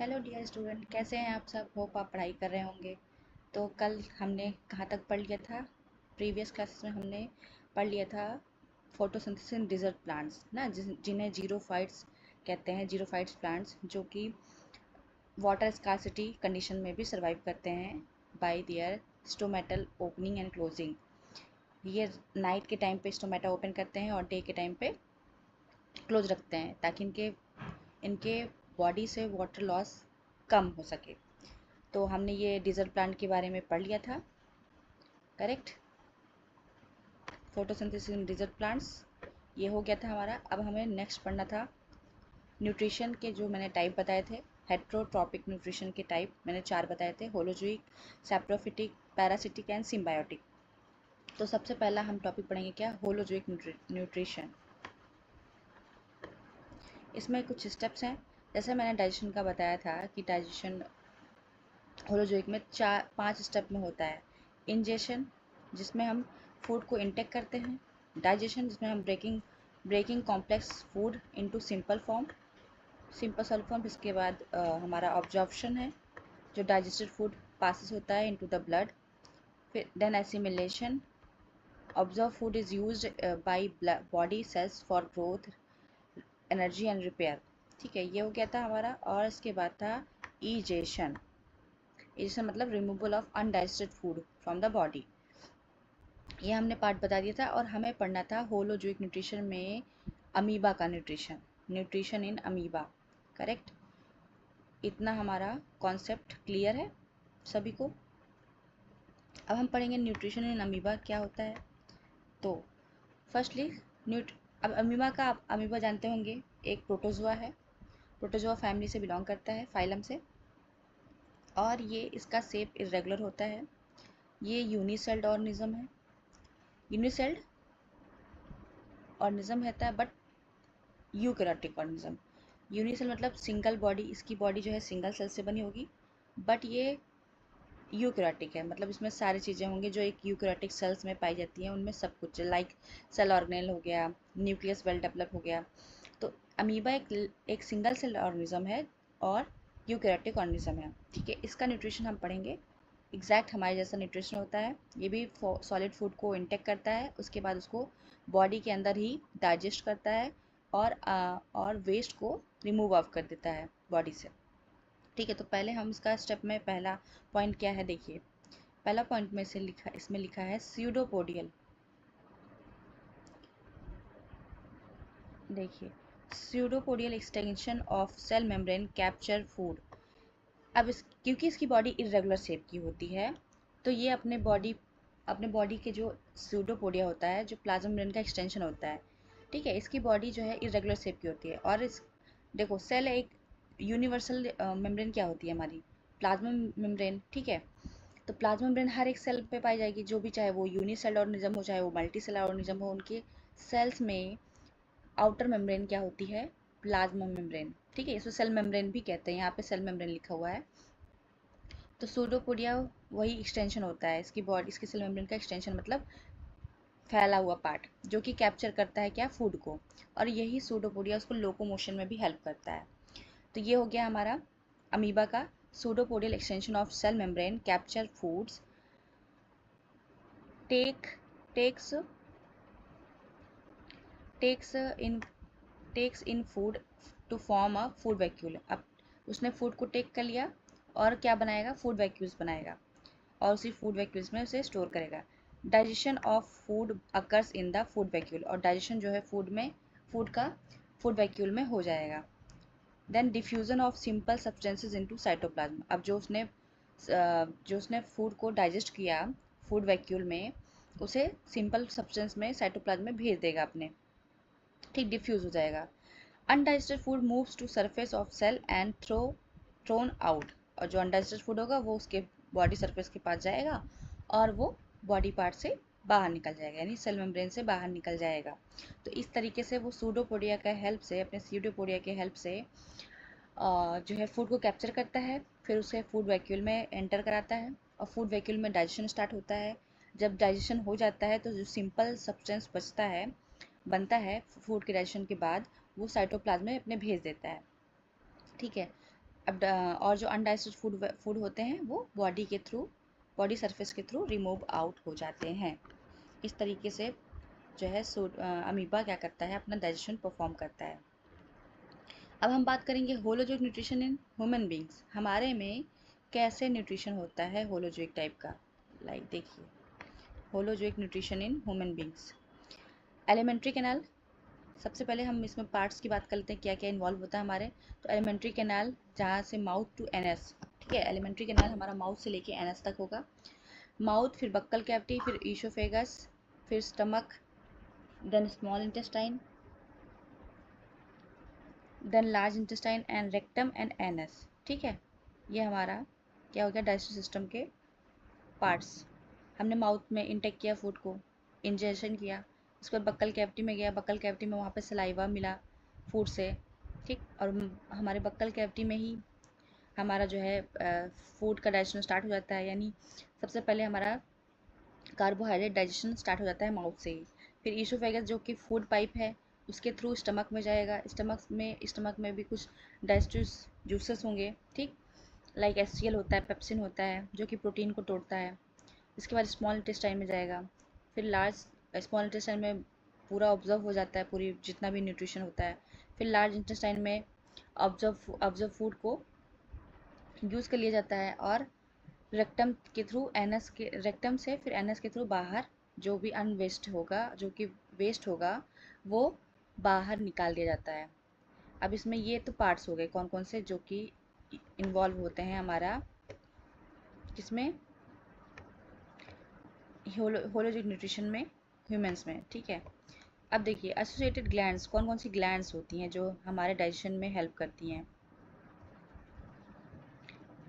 Hello dear student, कैसे हैं आप सब। होप आप पढ़ाई कर रहे होंगे। तो कल हमने कहाँ तक पढ़ लिया था। प्रीवियस क्लासेस में हमने पढ़ लिया था फोटोसिंथेसिस इन डिजर्ट प्लांट्स ना, जिन्हें जीरोफाइट्स कहते हैं। जीरोफाइट्स प्लांट्स जो कि वाटर स्कार्सिटी कंडीशन में भी सर्वाइव करते हैं bye there stomatal opening and closing. ये नाइट के टाइम पे स्टोमेटा ओपन करते हैं और डे के टाइम पे क्लोज रखते हैं, ताकि इनके बॉडी से वाटर लॉस कम हो सके। तो हमने ये डिजर्ट प्लांट के बारे में पढ़ लिया था, correct. Photosynthesis in desert plants ये हो गया था हमारा। अब हमें नेक्स्ट पढ़ना था न्यूट्रिशन के, जो मैंने टाइप बताए थे। हेट्रोट्रॉपिक न्यूट्रिशन के टाइप मैंने 4 बताए थे: holozoic, saprophytic, parasitic and symbiotic. तो सबसे पहला हम टॉपिक पढ़ेंगे क्या, होलोजोइक न्यूट्रिशन। इसमें कुछ स्टेप्स हैं। जैसे मैंने डाइजेशन का बताया था कि डाइजेशन होलोजोइक में 4-5 स्टेप में होता है। इंजेशन, जिसमें हम फूड को इंटेक करते हैं। डाइजेशन, जिसमें हम breaking complex food into simple solid form. इसके बाद हमारा ऑब्जॉर्प्शन है, जो डाइजेस्टेड फूड पासिस होता है इनटू द ब्लड। फिर then assimilation, absorbed food is used by body cells for growth, energy and repair. ठीक है, ये हो गया था हमारा। और इसके बाद था ईजेशन। ईजेशन मतलब removal of undigested food from the body. ये हमने पार्ट बता दिया था। और हमें पढ़ना था होलोजोइक न्यूट्रिशन में अमीबा का न्यूट्रिशन इन अमीबा, करेक्ट। इतना हमारा कॉन्सेप्ट क्लियर है सभी को। अब हम पढ़ेंगे न्यूट्रिशन इन अमीबा क्या होता है। तो फर्स्टली न्यूट अब अमीबा जानते होंगे, एक प्रोटोजोआ है। प्रोटोजोआ फैमिली से बिलोंग करता है, फाइलम से। और ये इसका शेप इरेगुलर होता है। ये यूनिसेल्ड ऑर्गेनिज्म है। यूनिसेल्ड ऑर्गेनिज्म रहता है, बट यूकैरियोटिक ऑर्गेनिज्म। यूनिसेल मतलब सिंगल बॉडी, इसकी बॉडी जो है सिंगल सेल से बनी होगी। बट ये यूकैरियोटिक है, मतलब इसमें सारी चीज़ें होंगी जो एक यूकैरियोटिक सेल्स में पाई जाती हैं। उनमें सब कुछ, लाइक सेल ऑर्गेनेल हो गया, न्यूक्लियस वेल डेवलप हो गया। तो अमीबा एक सिंगल सेल ऑर्गेनिज्म है और यूकैरियोटिक ऑर्गेनिज्म है। ठीक है, इसका न्यूट्रिशन हम पढ़ेंगे। एग्जैक्ट हमारे जैसा न्यूट्रिशन होता है। ये भी सॉलिड फूड को इंटेक करता है, उसके बाद उसको बॉडी के अंदर ही डाइजेस्ट करता है और वेस्ट को रिमूव ऑफ कर देता है बॉडी से। ठीक है, तो पहले हम इसका स्टेप में पहला पॉइंट क्या है देखिए। पहला पॉइंट में से इसमें लिखा है स्यूडोपोडियल। देखिए, pseudopodial extension of cell membrane capture food. अब क्योंकि इसकी बॉडी इरेगुलर शेप की होती है, तो ये अपने बॉडी के जो स्यूडोपोडिया होता है, जो प्लाज्मा मेम्ब्रेन का एक्सटेंशन होता है। ठीक है, इसकी बॉडी जो है इरेगुलर शेप की होती है। और इस देखो, सेल एक यूनिवर्सल मेम्ब्रेन क्या होती है हमारी, प्लाज्मा मेम्ब्रेन। ठीक है, तो प्लाज्मा मेम्ब्रेन हर एक सेल पे पाई जाएगी, जो भी, चाहे वो यूनिसेल ऑर्गेनिज्म हो चाहे वो मल्टी सेल ऑर्गेनिज्म हो। उनके सेल्स में आउटर मेम्ब्रेन क्या होती है, प्लाज्मा मेम्ब्रेन। ठीक है, इसको सेल मेम्ब्रेन भी कहते हैं, यहाँ पे सेल मेम्ब्रेन लिखा हुआ है। तो सूडोपोडिया वही एक्सटेंशन होता है, इसकी बॉडी, इसके सेल मेम्ब्रेन का एक्सटेंशन मतलब फैला हुआ पार्ट, जो कि कैप्चर करता है क्या, फूड को। और यही सूडोपोडिया उसको लोकोमोशन में भी हेल्प करता है। तो ये हो गया हमारा अमीबा का pseudopodial extension of cell membrane capture foods take takes takes in takes in food to form a food vacuole. अब उसने फूड को टेक कर लिया और क्या बनाएगा, फूड वैक्यूल्स बनाएगा, और उसी फूड वैक्यूल्स में उसे स्टोर करेगा। Digestion of food occurs in the food vacuole, और डाइजेशन जो है फूड वैक्यूल में हो जाएगा। Then diffusion of simple substances into cytoplasm. अब जो उसने फूड को डाइजेस्ट किया फूड वैक्यूल में, उसे सिंपल सब्सटेंस में साइटोप्लाज्म में भेज देगा अपने। ठीक, डिफ्यूज हो जाएगा। Undigested food moves to surface of cell and thrown out. और जो अनडाइजेस्टेड फूड होगा वो उसके बॉडी सरफेस के पास जाएगा और वो बॉडी पार्ट से बाहर निकल जाएगा, यानी सेल मेम्ब्रेन से बाहर निकल जाएगा। तो इस तरीके से वो सूडोपोडिया के हेल्प से, अपने स्यूडोपोडिया के हेल्प से जो है फूड को कैप्चर करता है, फिर उसे फूड वैक्यूल में एंटर कराता है और फूड वैक्यूल में डाइजेशन स्टार्ट होता है। जब डाइजेशन हो जाता है तो जो सिंपल सब्सटेंस बनता है फूड के डाइजेशन के बाद, वो साइटोप्लाज्म में अपने भेज देता है। ठीक है, अब और जो अनडाइजेस्टेड फूड होते हैं वो बॉडी सरफेस के थ्रू रिमूव आउट हो जाते हैं। इस तरीके से जो है अमीबा क्या करता है, अपना डाइजेशन परफॉर्म करता है। अब हम बात करेंगे holozoic nutrition in human beings. हमारे में कैसे न्यूट्रिशन होता है होलोजोइक टाइप का। लाइक देखिए, holozoic nutrition in human beings. Alimentary canal, सबसे पहले हम इसमें पार्ट्स की बात कर लेते हैं, क्या क्या इन्वॉल्व होता है हमारे। तो एलिमेंट्री कैनाल जहाँ से माउथ टू एनएस, ठीक है, एलिमेंट्री कैनाल हमारा माउथ से लेके एनएस तक होगा। माउथ, फिर बक्कल कैविटी, फिर ईसोफेगस, फिर stomach, then small intestine, then large intestine and rectum and anus. ठीक है, ये हमारा क्या हो गया, डाइजेस्टिव सिस्टम के पार्ट्स। हमने माउथ में इंटेक किया फूड को, इंजेशन किया, उसके बाद बक्कल कैविटी में गया, बक्कल कैविटी में वहाँ पे सलाइवा मिला फूड से, ठीक। और हमारे बक्कल कैविटी में ही हमारा जो है फूड का डाइजेशन स्टार्ट हो जाता है, यानी सबसे पहले हमारा कार्बोहाइड्रेट डाइजेशन स्टार्ट हो जाता है माउथ से ही। फिर ईसोफेगस जो कि फूड पाइप है, उसके थ्रू स्टमक में जाएगा। स्टमक में भी कुछ डाइजेस्टिव जूसेस होंगे, ठीक, लाइक एचसीएल होता है, पेप्सिन होता है जो कि प्रोटीन को तोड़ता है। इसके बाद स्मॉल इंटेस्टाइन में जाएगा, फिर लार्ज स्मॉल इंटेस्टाइन में पूरा ऑब्जर्व हो जाता है, पूरी जितना भी न्यूट्रिशन होता है। फिर लार्ज इंटेस्टाइन में ऑब्जर्व फूड को यूज़ कर लिया जाता है, और रेक्टम के थ्रू एनएस के रेक्टम से फिर एनएस के थ्रू बाहर जो भी अनवेस्ट होगा, जो कि वेस्ट होगा, वो बाहर निकाल दिया जाता है। अब इसमें ये तो पार्ट्स हो गए कौन कौन से जो कि इन्वॉल्व होते हैं हमारा किसमें, होलोजिक न्यूट्रिशन में, ह्यूमंस में, ठीक है। अब देखिए एसोसिएटेड ग्लैंड्स, कौन कौन सी ग्लैंड्स होती हैं जो हमारे डाइजेशन में हेल्प करती हैं।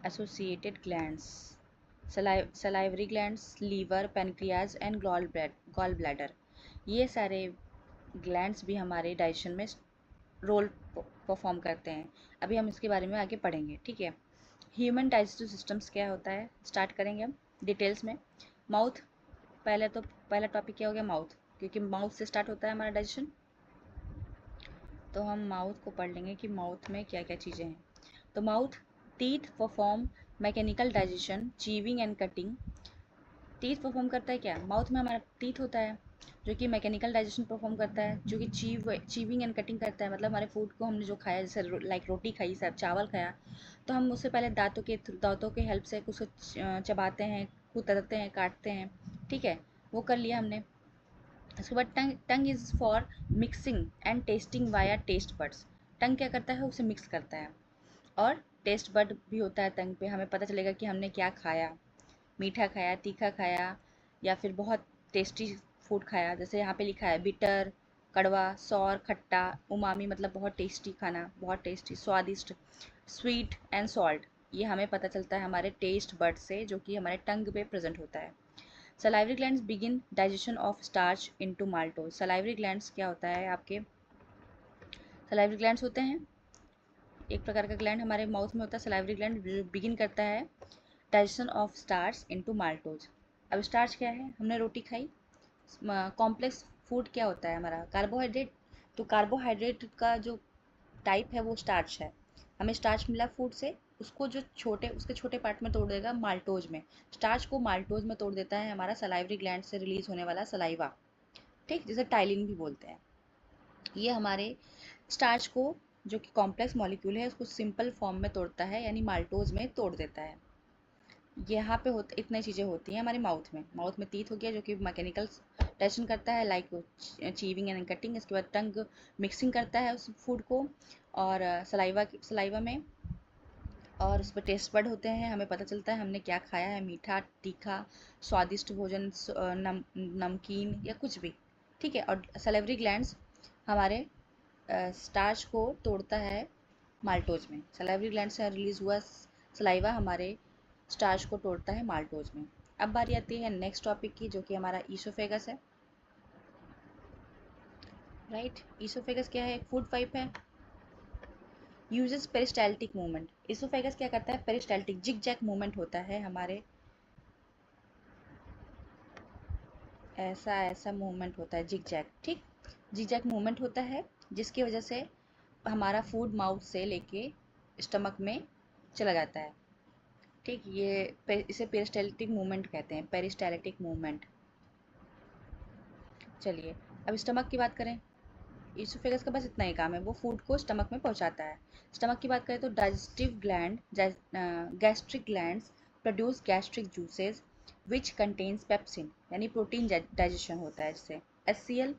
Associated glands, salivary glands, liver, pancreas and gall bladder, ये सारे ग्लैंड्स भी हमारे डाइजेशन में रोल परफॉर्म करते हैं। अभी हम इसके बारे में आगे पढ़ेंगे, ठीक है। ह्यूमन डाइजेस्टिव सिस्टम्स क्या होता है, स्टार्ट करेंगे हम डिटेल्स में। माउथ, पहला टॉपिक क्या हो गया, माउथ, क्योंकि माउथ से स्टार्ट होता है हमारा डाइजेशन। तो हम माउथ को पढ़ लेंगे कि माउथ में क्या क्या चीज़ें हैं। तो mouth, teeth perform mechanical digestion, chewing and cutting. Teeth perform करता है क्या, माउथ में हमारा टीथ होता है जो कि मैकेनिकल डाइजेशन परफॉर्म करता है, जो कि चीविंग एंड कटिंग करता है। मतलब हमारे फूड को हमने जो खाया, जैसे लाइक रोटी खाई, सब चावल खाया, तो हम उससे पहले दांतों के हेल्प से कुछ चबाते हैं, कुतरते हैं, काटते हैं, ठीक है, वो कर लिया हमने। उसके बाद tongue is for mixing and tasting via taste buds. Tongue क्या करता है, उसे मिक्स करता है, और टेस्ट बड भी होता है टंग पे, हमें पता चलेगा कि हमने क्या खाया, मीठा खाया, तीखा खाया, या फिर बहुत टेस्टी फूड खाया। जैसे यहाँ पे लिखा है बिटर, कड़वा, सौर, खट्टा, उमामी, मतलब बहुत टेस्टी खाना, बहुत टेस्टी, स्वादिष्ट, स्वीट एंड सॉल्ट। ये हमें पता चलता है हमारे टेस्ट बड से, जो कि हमारे टंग पे प्रेजेंट होता है। Salivary glands begin digestion of starch into maltose. Salivary glands क्या होता है आपके, सलाइवरी ग्लैंड्स होते हैं, एक प्रकार का ग्लैंड हमारे माउथ में होता है, सलाइवरी ग्लैंड बिगिन करता है digestion of starch into maltose. अब स्टार्च क्या है, हमने रोटी खाई, कॉम्प्लेक्स फूड क्या होता है हमारा, कार्बोहाइड्रेट। तो कार्बोहाइड्रेट का जो टाइप है वो स्टार्च है, हमें स्टार्च मिला फूड से, उसको जो उसके छोटे पार्ट में तोड़ देगा माल्टोज में। स्टार्च को माल्टोज में तोड़ देता है हमारा सलाइवरी ग्लैंड से रिलीज होने वाला सलाइवा, ठीक, जिसे टाइलिन भी बोलते हैं। ये हमारे स्टार्च को, जो कि कॉम्प्लेक्स मॉलिक्यूल है, उसको सिंपल फॉर्म में तोड़ता है, यानी माल्टोज में तोड़ देता है। यहाँ पे होते इतनी चीज़ें होती हैं हमारे माउथ में टीथ हो गया जो कि मैकेनिकल डाइजेशन करता है, लाइक चीविंग एंड कटिंग। इसके बाद टंग मिक्सिंग करता है उस फूड को, और सलाइवा में, और उस पर टेस्ट बड होते हैं, हमें पता चलता है हमने क्या खाया है, मीठा, तीखा, स्वादिष्ट भोजन, नमकीन या कुछ भी, ठीक है। और सलेवरी ग्लैंड्स हमारे स्टार्च को तोड़ता है माल्टोज में, सलाइवरी ग्लैंड से रिलीज हुआ सलाइवा हमारे स्टार्च को तोड़ता है माल्टोज में। अब बारी आती है नेक्स्ट टॉपिक की, जो कि हमारा ईसोफेगस है, राइट। ईसोफेगस क्या है, फूड पाइप है, यूजेस पेरिस्टाल्टिक मूवमेंट। ईसोफेगस क्या करता है, पेरिस्टाल्टिक जिग जैग मूवमेंट होता है हमारे, ऐसा ऐसा मूवमेंट होता है जिग जैग, ठीक, जिग जैग मूवमेंट होता है, जिसकी वजह से हमारा फूड माउथ से लेके स्टमक में चला जाता है। ठीक, इसे पेरिस्टाल्टिक मूवमेंट कहते हैं, पेरिस्टाल्टिक मूवमेंट। चलिए अब स्टमक की बात करें। ईसोफेगस का बस इतना ही काम है, वो फूड को स्टमक में पहुंचाता है। स्टमक की बात करें तो digestive gland, gastric glands produce gastric juices which contains pepsin, यानी प्रोटीन डाइजेशन होता है जिससे। HCl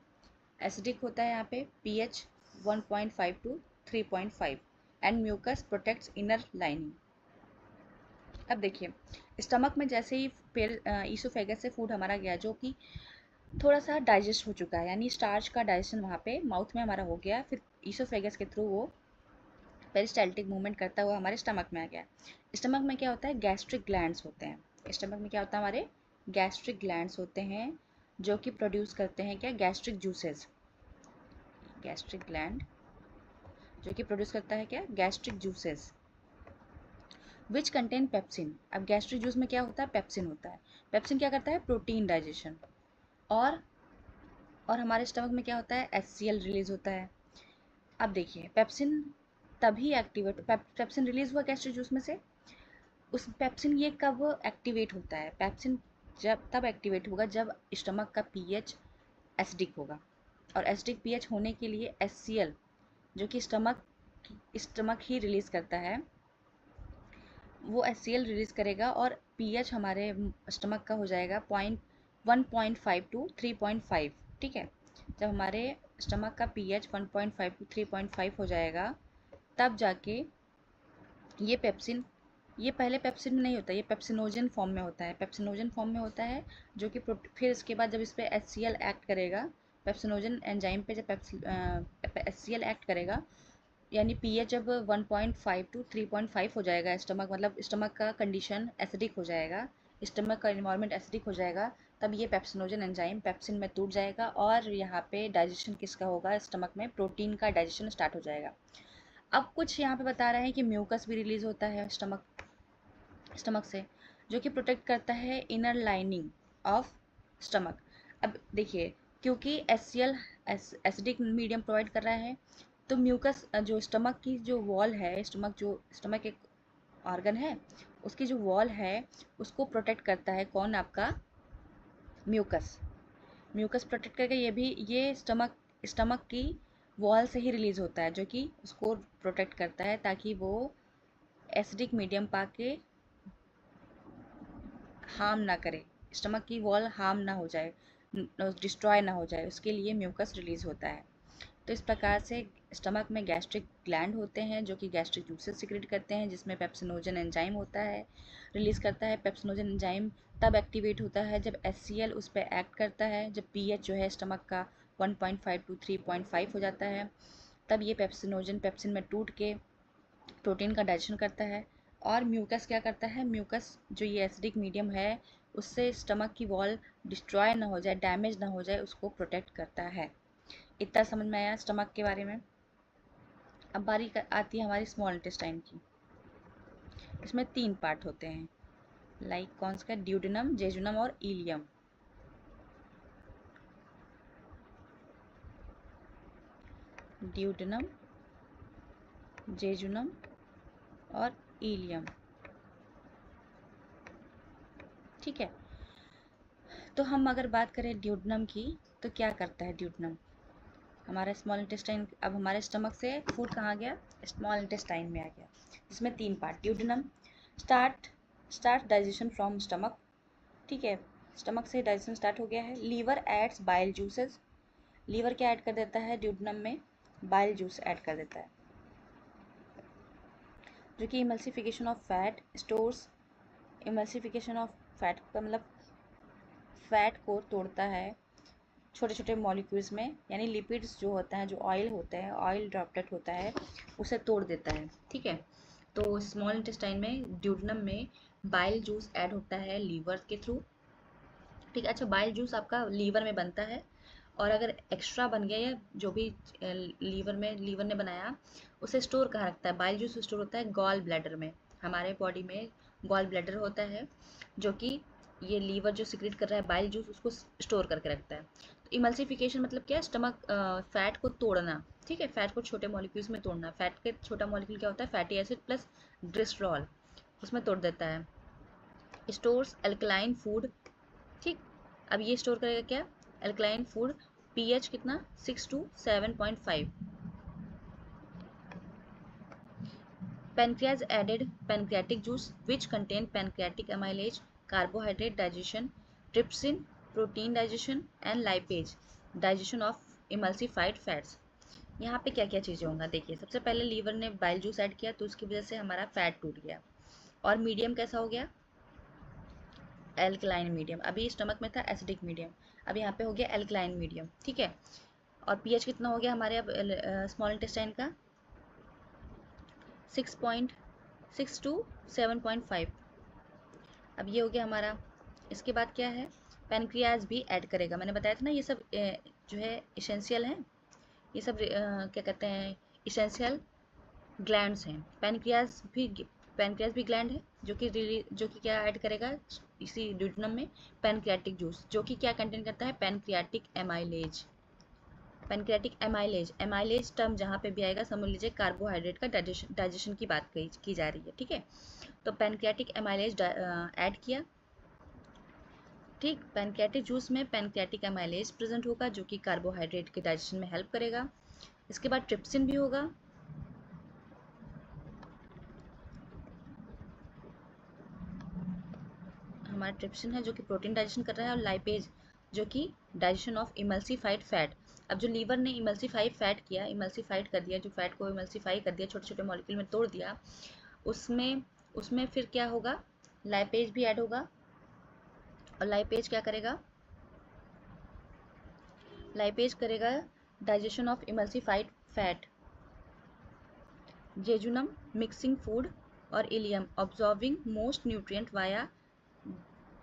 एसिडिक होता है यहाँ पे, pH 1.5 to 3.5 and mucus protects inner lining. अब देखिए स्टमक में जैसे ही ईसोफेगस से फूड हमारा गया जो कि थोड़ा सा डाइजेस्ट हो चुका है, यानी स्टार्च का डाइजेशन वहाँ पे माउथ में हमारा हो गया, फिर ईसोफेगस के थ्रू वो पेरिस्टाल्टिक मूवमेंट करता हुआ हमारे स्टमक में आ गया। स्टमक में क्या होता है, गैस्ट्रिक ग्लैंड्स होते हैं। स्टमक में क्या होता है, हमारे गैस्ट्रिक ग्लैंड्स होते हैं जो कि प्रोड्यूस करते हैं क्या, गैस्ट्रिक जूसेस। गैस्ट्रिक ग्लैंड जो कि प्रोड्यूस करता है क्या, gastric juices which contain pepsin. अब गैस्ट्रिक जूस में क्या होता है, पेप्सिन होता है। पेप्सिन क्या करता है, प्रोटीन डाइजेशन। और हमारे स्टमक में क्या होता है, HCl रिलीज होता है। अब देखिए पेप्सिन तभी एक्टिवेट, पेप्सिन रिलीज हुआ गैस्ट्रिक जूस में से, उस पेप्सिन ये कब एक्टिवेट होता है, पेप्सिन जब तब एक्टिवेट होगा जब स्टमक का pH एसिडिक होगा। और एसिडिक pH होने के लिए HCl जो कि स्टमक ही रिलीज करता है, वो HCl रिलीज करेगा और pH हमारे स्टमक का हो जाएगा 1.5 to 3.5। ठीक है, जब हमारे स्टमक का pH 1.5 to 3.5 हो जाएगा तब जाके ये पेप्सिन, ये पहले पेप्सिन में नहीं होता, ये पेप्सिनोजन फॉर्म में होता है। पेप्सिनोजन फॉर्म में होता है जो कि फिर इसके बाद जब इस पर HCl एक्ट करेगा, पेप्सिनोजन एंजाइम पे जब HCl एक्ट करेगा, यानी pH जब 1.5 to 3.5 हो जाएगा, स्टमक मतलब स्टमक का कंडीशन एसिडिक हो जाएगा, स्टमक का इन्वायरमेंट एसिडिक हो जाएगा, तब ये पेप्सिनोजन एंजाइम पेप्सिन में टूट जाएगा और यहाँ पे डाइजेशन किसका होगा, स्टमक में प्रोटीन का डाइजेशन स्टार्ट हो जाएगा। अब कुछ यहाँ पे बता रहे हैं कि म्यूकस भी रिलीज होता है स्टमक से, जो कि प्रोटेक्ट करता है इनर लाइनिंग ऑफ स्टमक। अब देखिए क्योंकि HCl एसिडिक मीडियम प्रोवाइड कर रहा है, तो म्यूकस जो स्टमक की जो वॉल है, स्टमक एक ऑर्गन है, उसकी जो वॉल है उसको प्रोटेक्ट करता है कौन, आपका म्यूकस। म्यूकस प्रोटेक्ट करके ये स्टमक की वॉल से ही रिलीज होता है, जो कि उसको प्रोटेक्ट करता है ताकि वो एसिडिक मीडियम पाके हार्म ना करे, स्टमक की वॉल हार्म ना हो जाए, डिस्ट्रॉय ना हो जाए, उसके लिए म्यूकस रिलीज होता है। तो इस प्रकार से स्टमक में गैस्ट्रिक ग्लैंड होते हैं जो कि गैस्ट्रिक जूसेस सिक्रेट करते हैं, जिसमें पेप्सिनोजन एंजाइम होता है, रिलीज करता है। पेप्सिनोजन एंजाइम तब एक्टिवेट होता है जब HCl उस पर एक्ट करता है, जब pH जो है स्टमक का 1.5 to 3.5 हो जाता है, तब ये पेप्सिन में टूट के प्रोटीन का डाइजेशन करता है। और म्यूकस क्या करता है, म्यूकस जो ये एसिडिक मीडियम है उससे स्टमक की वॉल डिस्ट्रॉय ना हो जाए, डैमेज ना हो जाए, उसको प्रोटेक्ट करता है। इतना समझ में आया स्टमक के बारे में। अब आती है हमारी स्मॉल इंटेस्टाइन की। इसमें 3 पार्ट होते हैं, लाइक कौन सा, ड्यूडेनम, जेजुनम और इलियम। ड्यूडेनम, जेजुनम और इलियम। ठीक है, तो हम अगर बात करें ड्यूडेनम की, तो क्या करता है ड्यूडेनम, हमारा स्मॉल इंटेस्टाइन, अब हमारे स्टमक से फूड कहाँ गया, स्मॉल इंटेस्टाइन में आ गया। इसमें 3 part, duodenum start digestion from stomach. ठीक है, स्टमक से डाइजेशन स्टार्ट हो गया है। Liver adds bile juices, liver क्या ऐड कर देता है ड्यूडेनम में, बाइल जूस ऐड कर देता है, जो कि emulsification of fat stores, emulsification of fat का मतलब फैट को तोड़ता है छोटे छोटे मॉलिक्यूल्स में, यानी लिपिड्स जो होता है, जो ऑयल होता है, ऑयल ड्रॉपलेट होता है, उसे तोड़ देता है। ठीक है, तो स्मॉल इंटेस्टाइन में ड्यूडेनम में बाइल जूस ऐड होता है लीवर के थ्रू। ठीक है, अच्छा बाइल जूस आपका लीवर में बनता है, और अगर एक्स्ट्रा बन गया या जो भी लीवर ने बनाया, उसे स्टोर कहाँ रखता है, बाइल जूस स्टोर होता है गॉल ब्लैडर में। हमारे बॉडी में गॉल ब्लैडर होता है जो कि ये लीवर जो सिक्रेट कर रहा है बाइल जूस, उसको स्टोर करके रखता है। तो इमल्सिफिकेशन मतलब क्या है, स्टमक फैट को तोड़ना, ठीक है, फैट को छोटे मॉलिक्यूल्स में तोड़ना। फैट के छोटा मॉलिक्यूल क्या होता है, फैटी एसिड प्लस ग्लिसरॉल, उसमें तोड़ देता है। स्टोर्स एल्कलाइन फूड, ठीक। अब ये स्टोर करेगा क्या, एल्कलाइन फूड, पीएच कितना 6 to 7.5। Pancreas added pancreatic juice which contain pancreatic amylase, carbohydrate digestion, trypsin, protein digestion and lipase, digestion of emulsified fats। यहाँ पे क्या क्या चीज़ें होंगी देखिए। सबसे पहले लीवर ने बाइल जूस ऐड किया तो उसकी वजह से हमारा फैट टूट गया। और मीडियम कैसा हो गया, एल्कलाइन मीडियम। अभी स्टमक में था एसिडिक मीडियम, अब यहाँ पे हो गया एल्कलाइन मीडियम, ठीक है। और पीएच कितना हो गया हमारे अब स्मॉल इंटेस्टाइन का, 6.6 to 7.5। अब ये हो गया हमारा। इसके बाद क्या है, पैनक्रियाज भी ऐड करेगा। मैंने बताया था ना ये सब जो है इसेंशियल हैं, ये सब क्या कहते हैं, इसेंशियल ग्लैंड्स हैं। पैनक्रियाज भी ग्लैंड है जो कि क्या ऐड करेगा इसी ड्यूटेनम में, पैनक्रियाटिक जूस, जो कि क्या कंटेन करता है, pancreatic amylase. Pancreatic amylase, amylase term जहाँ पे भी आएगा समझ लीजिए कार्बोहाइड्रेट का डाइजेशन की बात की जा रही है, ठीक है। तो पैनक्रियाटिक एमाइलेज ऐड किया, ठीक। पैनक्रियाटिक जूस में पैनक्रियाटिक एमाइलेज प्रेजेंट होगा जो कि कार्बोहाइड्रेट के डाइजेशन में हेल्प करेगा। इसके बाद ट्रिप्सिन भी होगा, हमारा ट्रिप्सिन है जो कि प्रोटीन डाइजेशन कर रहा है, और लाइपेज जो कि डाइजेशन ऑफ इमल्सिफाइड फैट। अब जो लीवर ने इमल्सिफाइड फैट किया, इमल्सिफाइड कर दिया, जो फैट को इमल्सिफाई कर दिया, छोटे छोटे मॉलिक्यूल में तोड़ दिया, उसमें उसमें फिर क्या होगा, लाइपेज भी ऐड होगा। और लाइपेज क्या करेगा, लाइपेज करेगा digestion of emulsified fat. Jejunum mixing food और ileum absorbing most nutrient via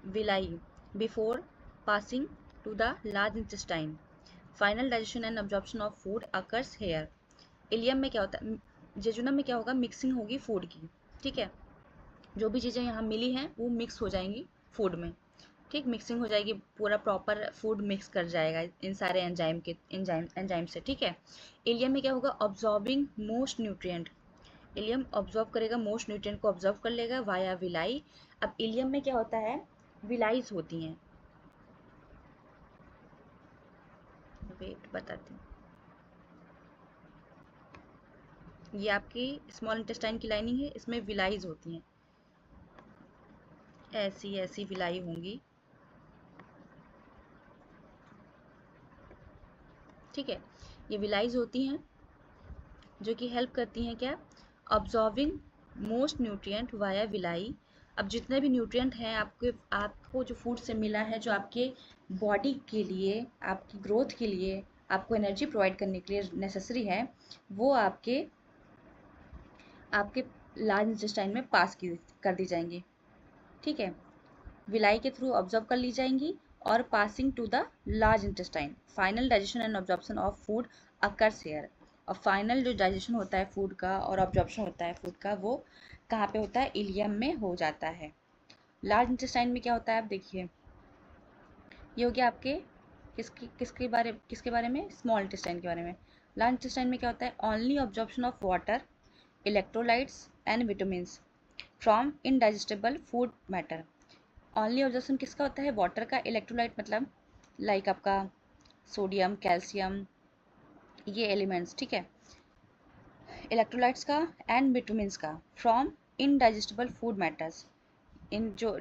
villi before passing to the large intestine. Final digestion and absorption of food occurs here. Ileum में क्या होता है, जेजुनम में क्या होगा, मिक्सिंग होगी फूड की, ठीक है। जो भी चीज़ें यहाँ मिली हैं वो मिक्स हो जाएंगी फूड में, ठीक। मिक्सिंग हो जाएगी, पूरा प्रॉपर फूड मिक्स कर जाएगा इन सारे एंजाइम से, ठीक है। इलियम में क्या होगा, absorbing most nutrient, ilium absorb करेगा, मोस्ट न्यूट्रिएंट को ऑब्जॉर्व कर लेगा वाया विलाई। अब इलियम में क्या होता है, विलाइज होती हैं, वेट बताती हूँ। ये आपकी स्मॉल इंटेस्टाइन की लाइनिंग है, इसमें विलाइज होती हैं, ऐसी ऐसी विलाई होंगी, ठीक है। ये विलाइज होती हैं जो कि हेल्प करती हैं क्या, absorbing most nutrient via villi. अब जितने भी न्यूट्रिएंट हैं आपको जो फूड से मिला है, जो आपके बॉडी के लिए, आपकी ग्रोथ के लिए, आपको एनर्जी प्रोवाइड करने के लिए नेसेसरी है, वो आपके आपके लार्ज इंटेस्टाइन में कर दी जाएंगी, ठीक है। विलाई के थ्रू ऑब्जर्व कर ली जाएंगी और passing to the large intestine. Final digestion and absorption of food occurs here. और फाइनल जो डाइजेशन होता है फूड का और ऑब्जॉर्प्शन होता है फूड का, वो कहाँ पे होता है, इलियम में हो जाता है। लार्ज इंटेस्टाइन में क्या होता है, आप देखिए, ये हो गया आपके किसके बारे में, स्मॉल इंटेस्टाइन के बारे में। लार्ज इंटेस्टाइन में क्या होता है, only absorption of water, electrolytes and vitamins from indigestible food matter. Only observation किसका होता है, वाटर का, इलेक्ट्रोलाइट मतलब लाइक आपका सोडियम, कैल्शियम, ये एलिमेंट्स, ठीक है, इलेक्ट्रोलाइट्स का एंड विटामिन्स का, फ्रॉम इनडाइजेस्टेबल फूड मैटर्स, इन जो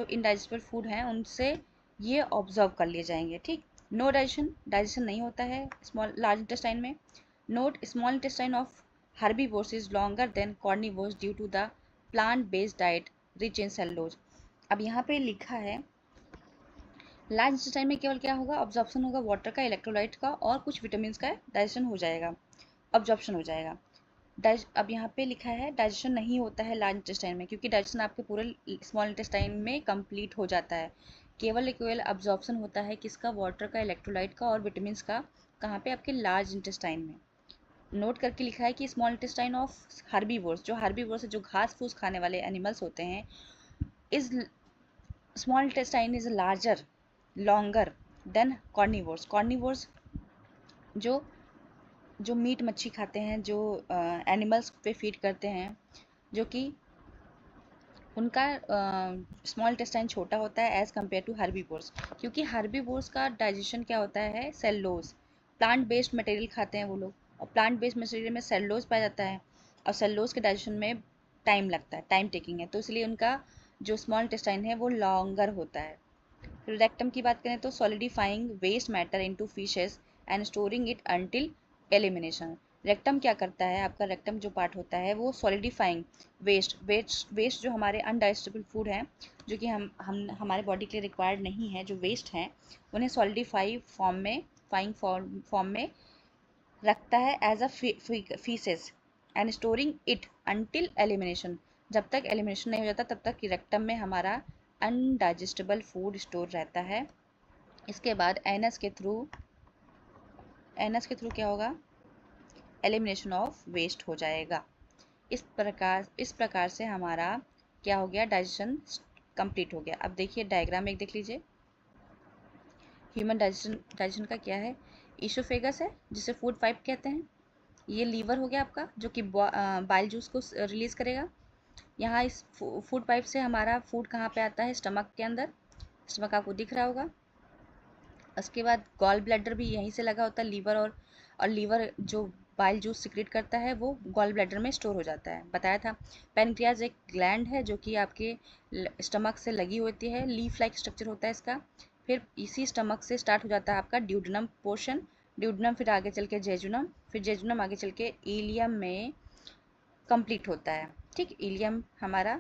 इनडाइजेस्टेबल फूड हैं उनसे ये ऑब्जर्व कर लिए जाएंगे, ठीक। नो डाइजेशन नहीं होता है लार्ज इंटेस्टाइन में। Note small intestine of herbivores is longer than carnivores due to the plant-based diet rich in cellulose। अब यहाँ पे लिखा है लार्ज इंटेस्टाइन में केवल क्या होगा, ऑब्जॉर्प्शन होगा वाटर का, इलेक्ट्रोलाइट का और कुछ विटामिन का, डाइजेशन हो जाएगा, ऑब्जॉर्प्शन हो जाएगा। अब यहाँ पे लिखा है डाइजेशन नहीं होता है लार्ज इंटेस्टाइन में, क्योंकि डाइजेशन आपके पूरे स्मॉल इंटेस्टाइन में कंप्लीट हो जाता है। केवल ऑब्जॉर्प्शन होता है किसका, वाटर का, इलेक्ट्रोलाइट का और विटामिन का, कहाँ पे, आपके लार्ज इंटेस्टाइन में। नोट करके लिखा है कि स्मॉल इंटेस्टाइन ऑफ हर्बीवोर्स, जो हर्बीवोर्स है, जो घास फूस खाने वाले एनिमल्स होते हैं, is small intestine is larger, longer than carnivores. Carnivores जो जो मीट मच्छी खाते हैं, जो एनिमल्स पे फीड करते हैं, जो कि उनका स्मॉल इंटेस्टाइन छोटा होता है एज़ कम्पेयर टू हर्बीवोर्स, क्योंकि हर्बीवोर्स का डाइजेशन क्या होता है, सेलुलोज। प्लांट बेस्ड मटेरियल खाते हैं वो लोग, और प्लांट बेस्ड मटेरियल में सेलुलोज पाया जाता है, और सेलुलोज के डाइजेशन में टाइम लगता है, टाइम टेकिंग है, तो इसलिए उनका जो स्मॉल इंटेस्टाइन है वो लॉन्गर होता है। फिर रेक्टम की बात करें तो solidifying waste matter into faeces and storing it until elimination. Rectum क्या करता है, आपका रेक्टम जो पार्ट होता है वो सॉलिडिफाइंग वेस्ट जो हमारे अनडाइजेस्टेबल फूड हैं, जो कि हम हमारे बॉडी के लिए रिक्वायर्ड नहीं है, जो वेस्ट हैं, उन्हें सॉलिडिफाई फॉर्म में फाइंग फॉर्म में रखता है as a faeces and storing it until elimination. जब तक एलिमिनेशन नहीं हो जाता तब तक रेक्टम में हमारा अनडाइजेस्टेबल फूड स्टोर रहता है। इसके बाद एनस के थ्रू क्या होगा, एलिमिनेशन ऑफ वेस्ट हो जाएगा। इस प्रकार से हमारा क्या हो गया, डाइजेशन कंप्लीट हो गया। अब देखिए डायग्राम एक देख लीजिए। ह्यूमन डाइजेशन का क्या है, ईसोफेगस है जिसे फूड पाइप कहते हैं। ये लीवर हो गया आपका, जो कि बाइल जूस को रिलीज करेगा। यहाँ इस फूड पाइप से हमारा फूड कहाँ पे आता है, स्टमक के अंदर। स्टमक आपको दिख रहा होगा। उसके बाद गॉल ब्लैडर भी यहीं से लगा होता है, लीवर और लीवर जो बाइल जूस सिक्रेट करता है वो गॉल ब्लैडर में स्टोर हो जाता है, बताया था। पैनक्रियाज एक ग्लैंड है जो कि आपके स्टमक से लगी होती है, लीफ लाइक स्ट्रक्चर होता है इसका। फिर इसी स्टमक से स्टार्ट हो जाता है आपका ड्यूडेनम पोर्शन, ड्यूडेनम फिर आगे चल के जेजुनम, फिर जेजुनम आगे चल के इलियम में कंप्लीट होता है। ठीक, इलियम हमारा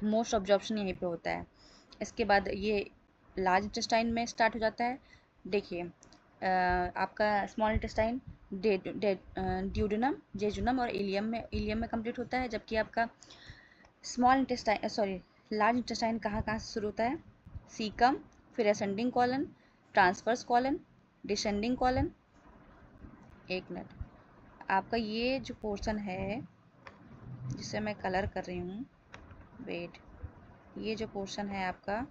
मोस्ट ऑब्जॉर्प्शन यहीं पे होता है। इसके बाद ये लार्ज इंटेस्टाइन में स्टार्ट हो जाता है। देखिए आपका स्मॉल इंटेस्टाइन ड्यूडेनम, जेजुनम और इलियम में कंप्लीट होता है, जबकि आपका लार्ज इंटेस्टाइन कहाँ कहाँ से शुरू होता है, सीकम, फिर ascending colon, transverse colon, descending colon. एक मिनट, आपका ये जो पोर्शन है जिसे मैं कलर कर रही हूँ, वेट, ये जो पोर्शन है आपका,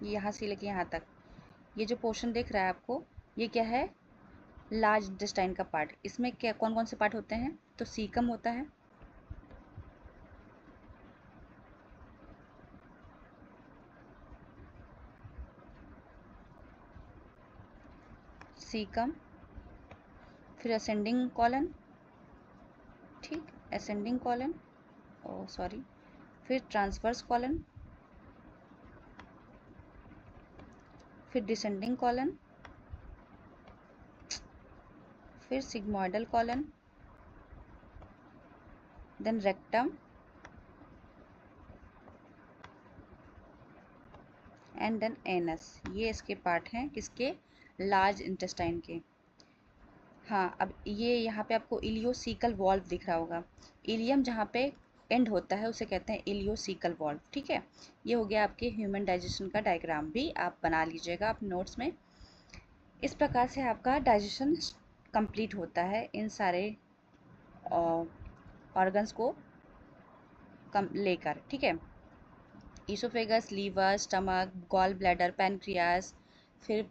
यहाँ से लेके यहाँ तक, ये जो पोर्शन दिख रहा है आपको, ये क्या है, लार्ज इंटेस्टाइन का पार्ट। इसमें क्या कौन कौन से पार्ट होते हैं, तो सीकम होता है, सीकम, फिर असेंडिंग कॉलन, ठीक, असेंडिंग कॉलन, ओ सॉरी, फिर ट्रांसवर्स कॉलन, फिर डिसेंडिंग कॉलन, फिर sigmoidal colon, then rectum and then anus. ये इसके पार्ट हैं, किसके, लार्ज इंटेस्टाइन के। हाँ, अब ये यहाँ पे आपको इलियोसीकल वॉल्व दिख रहा होगा। इलियम जहाँ पे एंड होता है उसे कहते हैं इलियोसीकल वॉल्व, ठीक है। ये हो गया आपके ह्यूमन डाइजेशन का डायग्राम, भी आप बना लीजिएगा आप नोट्स में। इस प्रकार से आपका डाइजेशन कंप्लीट होता है इन सारे ऑर्गन्स को कम लेकर, ठीक है। Oesophagus, liver, stomach, gall bladder, pancreas, फिर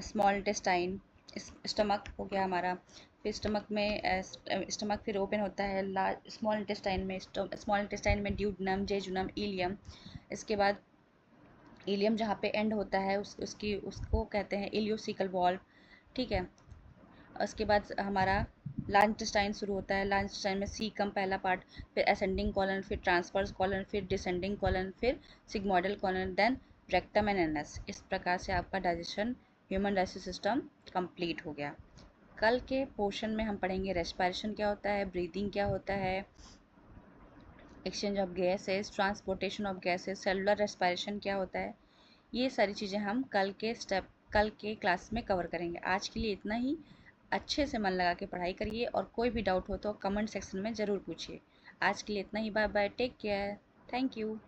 स्मॉल इंटेस्टाइन, स्टमक हो गया हमारा। फिर स्टमक फिर ओपन होता है लार्ज स्मॉल इंटेस्टाइन में, स्मॉल इंटेस्टाइन में ड्यूडनम, जेजुनम, इलियम। इसके बाद इलियम जहाँ पे एंड होता है उसको कहते हैं इलियोसिकल वॉल्व, ठीक है। उसके बाद हमारा लार्ज इंटेस्टाइन शुरू होता है, लार्ज इंटेस्टाइन में सीकम पहला पार्ट, फिर असेंडिंग कॉलन, फिर ट्रांसवर्स कॉलन, फिर डिसेंडिंग कॉलन, फिर sigmoidal colon, then rectum and anus. इस प्रकार से आपका digestion, human digestive system complete हो गया। कल के पोर्शन में हम पढ़ेंगे रेस्पिरेशन क्या होता है, ब्रीदिंग क्या होता है, exchange of gases, transportation of gases, cellular respiration क्या होता है। ये सारी चीज़ें हम कल के क्लास में कवर करेंगे। आज के लिए इतना ही। अच्छे से मन लगा के पढ़ाई करिए, और कोई भी डाउट हो तो कमेंट सेक्शन में ज़रूर पूछिए। आज के लिए इतना ही, bye bye, take care, thank you.